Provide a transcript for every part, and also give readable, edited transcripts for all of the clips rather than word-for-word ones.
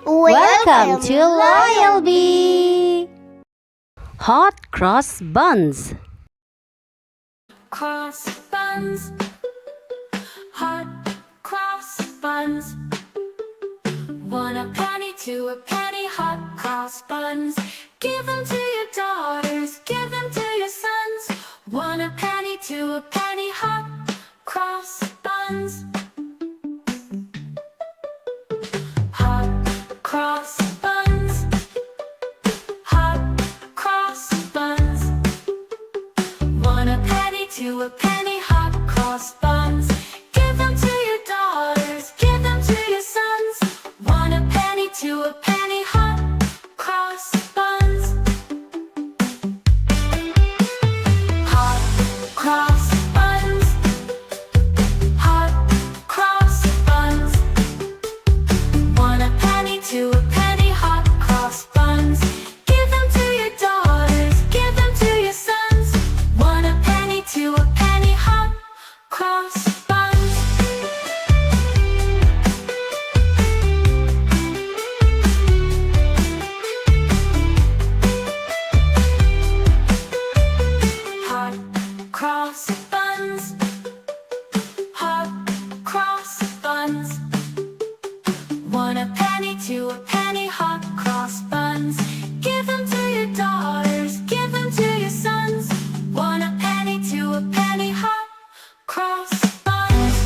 Welcome to Loyal Bee. Hot Cross Buns. Cross buns, hot cross buns. 1 a penny, 2 a penny, hot cross buns. Give them to your daughters, give them to your sons. 1 a penny, 2 a penny, hot cross buns. Hot cross buns, hot cross buns. 1 a penny, 2 a penny, hot cross buns. Give them to your daughters, give them to your sons. 1 a penny, 2 a penny, hot cross buns. Hot cross buns, hot cross buns. 1 a penny, 2 a penny, hot cross buns. Give them to your daughters, give them to your sons. 1 a penny, 2 a penny, hot cross buns. Hot cross buns, hot cross buns. 1 a penny, 2 a penny, hot cross buns. Give them to your daughters, give them to your sons. 1 a penny, 2 a penny, hot cross buns.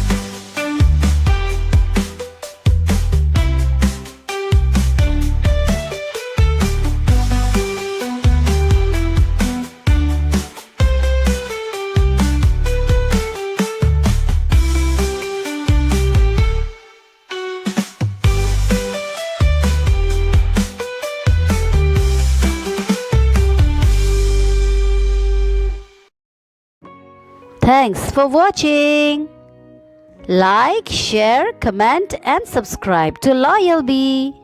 Thanks for watching. Like, share, comment and subscribe to Loyal Bee.